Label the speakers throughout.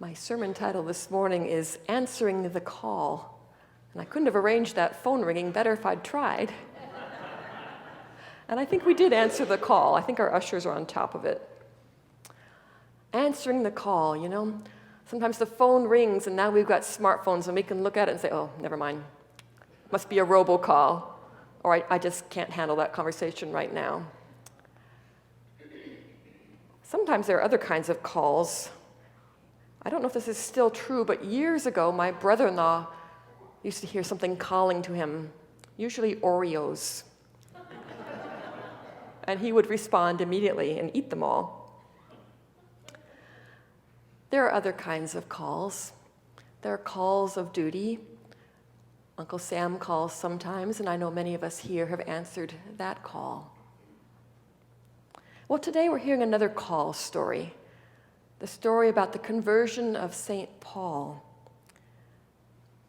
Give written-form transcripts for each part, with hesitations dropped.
Speaker 1: My sermon title this morning is Answering the Call. And I couldn't have arranged that phone ringing better if I'd tried. And I think we did answer the call. I think our ushers are on top of it. Answering the call, you know. Sometimes the phone rings and now we've got smartphones and we can look at it and say, oh, never mind. Must be a robocall. Or I just can't handle that conversation right now. Sometimes there are other kinds of calls. I don't know if this is still true, but years ago, my brother-in-law used to hear something calling to him, usually Oreos. And he would respond immediately and eat them all. There are other kinds of calls. There are calls of duty. Uncle Sam calls sometimes, and I know many of us here have answered that call. Well, today we're hearing another call story. The story about the conversion of St. Paul.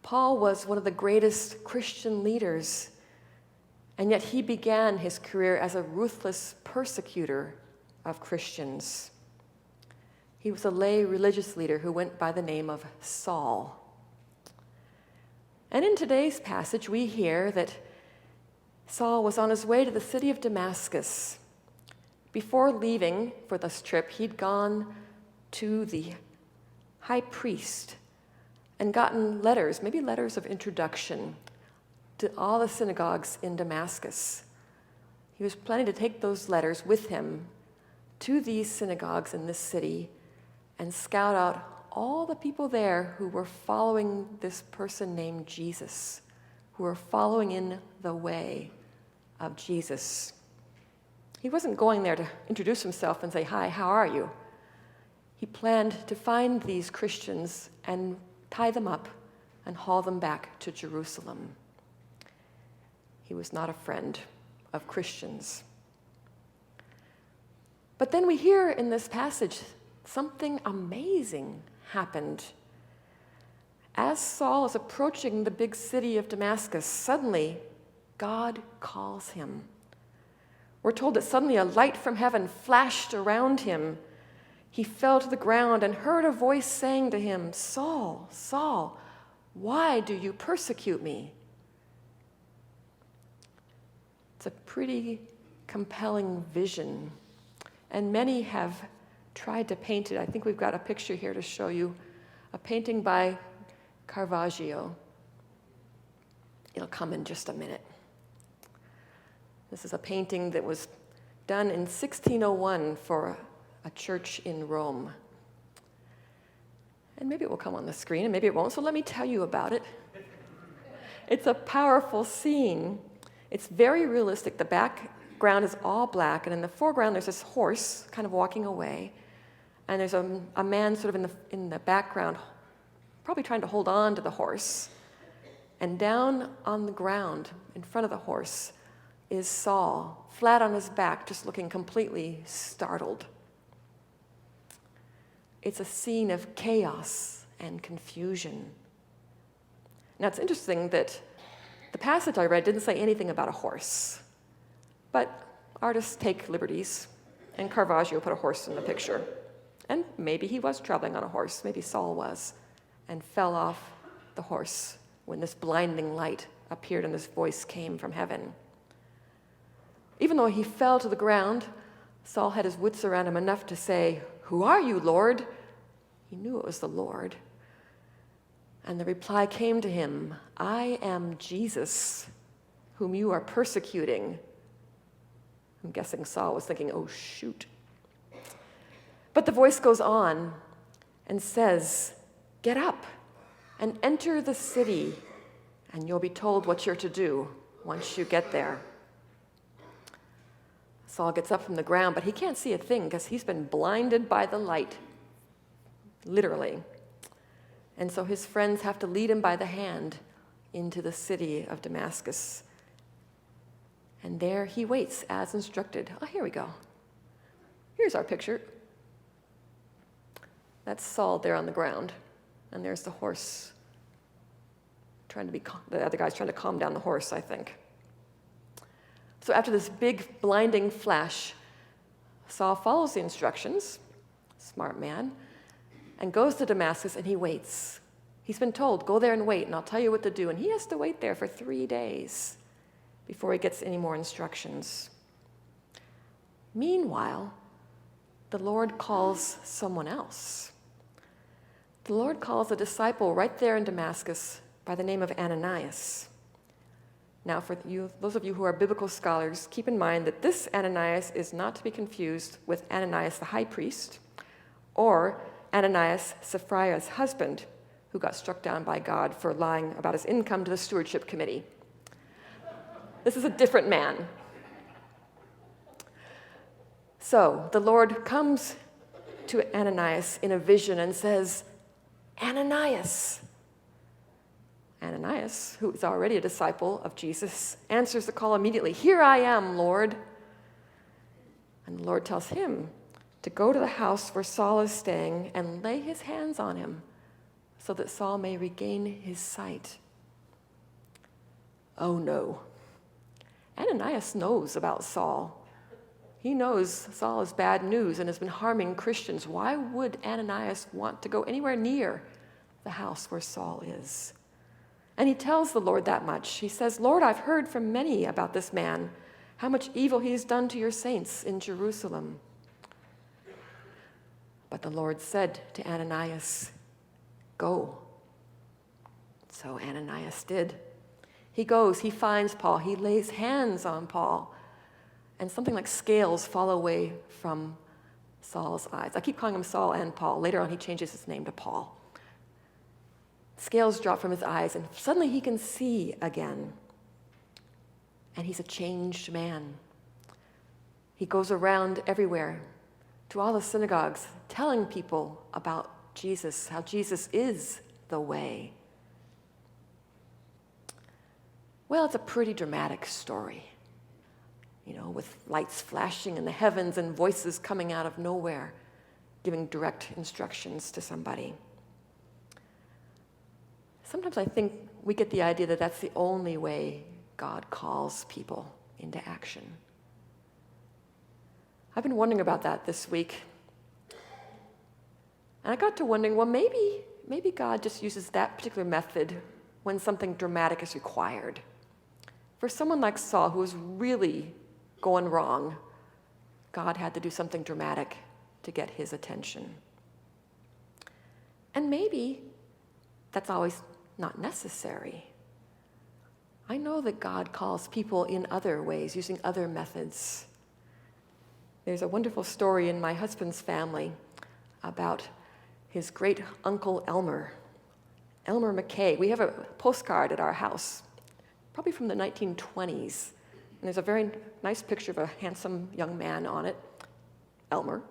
Speaker 1: Paul was one of the greatest Christian leaders, and yet he began his career as a ruthless persecutor of Christians. He was a lay religious leader who went by the name of Saul. And in today's passage, we hear that Saul was on his way to the city of Damascus. Before leaving for this trip, he'd gone to the high priest and gotten letters, maybe letters of introduction to all the synagogues in Damascus. He was planning to take those letters with him to these synagogues in this city and scout out all the people there who were following this person named Jesus, who were following in the way of Jesus. He wasn't going there to introduce himself and say, "Hi, how are you?" He planned to find these Christians and tie them up and haul them back to Jerusalem. He was not a friend of Christians. But then we hear in this passage something amazing happened. As Saul is approaching the big city of Damascus, suddenly God calls him. We're told that suddenly a light from heaven flashed around him. He fell to the ground and heard a voice saying to him, "Saul, Saul, why do you persecute me?" It's a pretty compelling vision, and many have tried to paint it. I think we've got a picture here to show you, a painting by Caravaggio. It'll come in just a minute. This is a painting that was done in 1601 for a church in Rome. And maybe it will come on the screen, and maybe it won't, so let me tell you about it. It's a powerful scene. It's very realistic. The background is all black, and in the foreground there's this horse kind of walking away, and there's a man sort of in the background probably trying to hold on to the horse. And down on the ground in front of the horse is Saul, flat on his back, just looking completely startled. It's a scene of chaos and confusion. Now, it's interesting that the passage I read didn't say anything about a horse, but artists take liberties, and Caravaggio put a horse in the picture. And maybe he was traveling on a horse, maybe Saul was, and fell off the horse when this blinding light appeared and this voice came from heaven. Even though he fell to the ground, Saul had his wits around him enough to say, "Who are you, Lord?" He knew it was the Lord. And the reply came to him, "I am Jesus, whom you are persecuting." I'm guessing Saul was thinking, "Oh, shoot." But the voice goes on and says, "Get up and enter the city, and you'll be told what you're to do once you get there." Saul gets up from the ground, but he can't see a thing because he's been blinded by the light, literally. And so his friends have to lead him by the hand into the city of Damascus. And there he waits as instructed. Oh, here we go. Here's our picture. That's Saul there on the ground. And there's the horse. The other guy's trying to calm down the horse, I think. So after this big blinding flash, Saul follows the instructions, smart man, and goes to Damascus, and he waits. He's been told, go there and wait, and I'll tell you what to do. And he has to wait there for 3 days before he gets any more instructions. Meanwhile, the Lord calls someone else. The Lord calls a disciple right there in Damascus by the name of Ananias. Now, for you, those of you who are biblical scholars, keep in mind that this Ananias is not to be confused with Ananias the high priest or Ananias, Sapphira's husband, who got struck down by God for lying about his income to the stewardship committee. This is a different man. So the Lord comes to Ananias in a vision and says, Ananias. Ananias, who is already a disciple of Jesus, answers the call immediately. Here I am, Lord. And the Lord tells him to go to the house where Saul is staying and lay his hands on him so that Saul may regain his sight. Oh no. Ananias knows about Saul. He knows Saul is bad news and has been harming Christians. Why would Ananias want to go anywhere near the house where Saul is? And he tells the Lord that much. He says, Lord, I've heard from many about this man, how much evil he has done to your saints in Jerusalem. But the Lord said to Ananias, go. So Ananias did. He goes, he finds Paul, he lays hands on Paul, and something like scales fall away from Saul's eyes. I keep calling him Saul and Paul. Later on, he changes his name to Paul. Scales drop from his eyes, and suddenly he can see again. And he's a changed man. He goes around everywhere to all the synagogues, telling people about Jesus, how Jesus is the way. Well, it's a pretty dramatic story, with lights flashing in the heavens and voices coming out of nowhere, giving direct instructions to somebody. Sometimes I think we get the idea that that's the only way God calls people into action. I've been wondering about that this week. And I got to wondering, well, maybe God just uses that particular method when something dramatic is required. For someone like Saul, who was really going wrong, God had to do something dramatic to get his attention. And maybe that's always not necessary. I know that God calls people in other ways, using other methods. There's a wonderful story in my husband's family about his great uncle Elmer McKay. We have a postcard at our house, probably from the 1920s. And there's a very nice picture of a handsome young man on it, Elmer.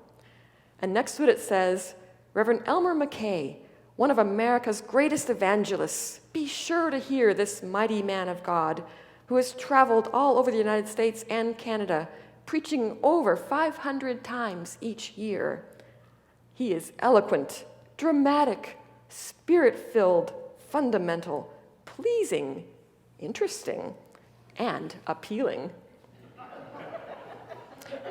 Speaker 1: And next to it, it says, Reverend Elmer McKay, one of America's greatest evangelists. Be sure to hear this mighty man of God who has traveled all over the United States and Canada, preaching over 500 times each year. He is eloquent, dramatic, spirit-filled, fundamental, pleasing, interesting, and appealing.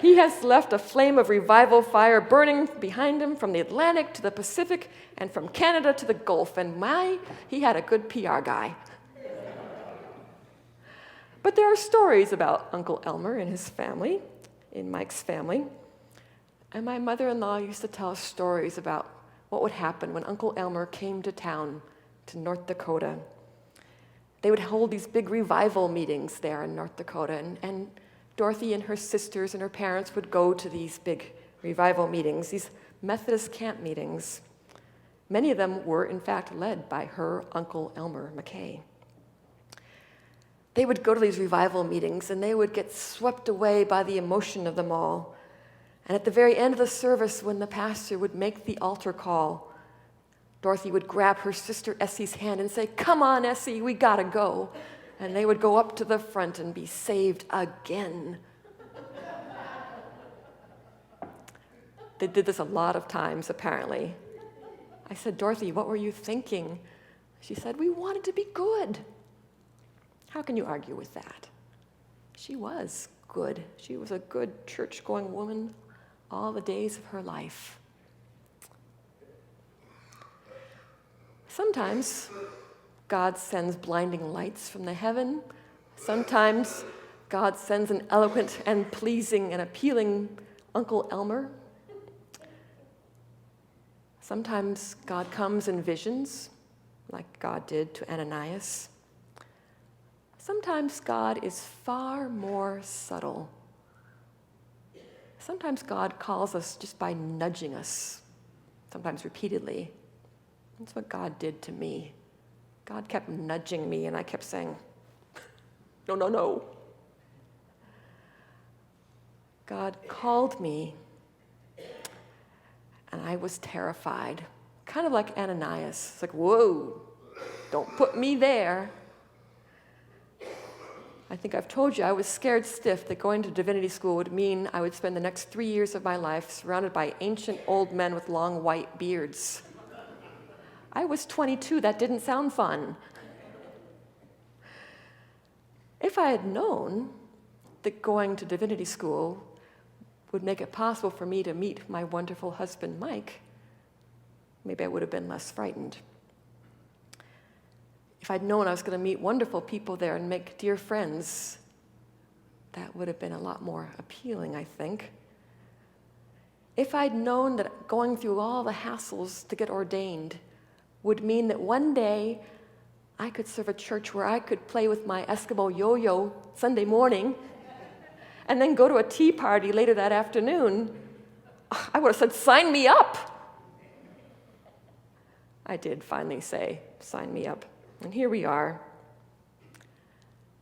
Speaker 1: He has left a flame of revival fire burning behind him from the Atlantic to the Pacific and from Canada to the Gulf, and he had a good PR guy. But there are stories about Uncle Elmer and his family, in Mike's family, and my mother-in-law used to tell us stories about what would happen when Uncle Elmer came to town, to North Dakota. They would hold these big revival meetings there in North Dakota, and Dorothy and her sisters and her parents would go to these big revival meetings, these Methodist camp meetings. Many of them were, in fact, led by her Uncle Elmer McKay. They would go to these revival meetings, and they would get swept away by the emotion of them all. And at the very end of the service, when the pastor would make the altar call, Dorothy would grab her sister Essie's hand and say, "Come on, Essie, we gotta go." And they would go up to the front and be saved again. They did this a lot of times, apparently. I said, "Dorothy, what were you thinking?" She said, "We wanted to be good." How can you argue with that? She was good. She was a good church-going woman all the days of her life. Sometimes God sends blinding lights from the heaven. Sometimes God sends an eloquent and pleasing and appealing Uncle Elmer. Sometimes God comes in visions, like God did to Ananias. Sometimes God is far more subtle. Sometimes God calls us just by nudging us, sometimes repeatedly. That's what God did to me. God kept nudging me, and I kept saying, no, no, no. God called me, and I was terrified, kind of like Ananias. It's like, whoa, don't put me there. I think I've told you I was scared stiff that going to divinity school would mean I would spend the next 3 years of my life surrounded by ancient old men with long white beards. I was 22. That didn't sound fun. If I had known that going to divinity school would make it possible for me to meet my wonderful husband, Mike, maybe I would have been less frightened. If I'd known I was going to meet wonderful people there and make dear friends, that would have been a lot more appealing, I think. If I'd known that going through all the hassles to get ordained would mean that one day I could serve a church where I could play with my Eskimo yo-yo Sunday morning and then go to a tea party later that afternoon, I would have said, sign me up. I did finally say, sign me up. And here we are.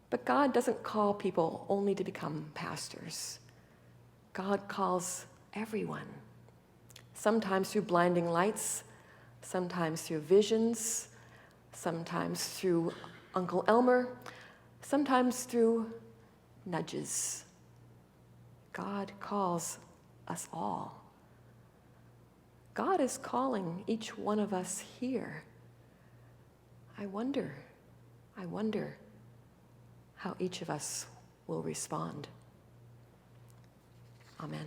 Speaker 1: But God doesn't call people only to become pastors. God calls everyone, sometimes through blinding lights, sometimes through visions, sometimes through Uncle Elmer, sometimes through nudges. God calls us all. God is calling each one of us here. I wonder how each of us will respond. Amen.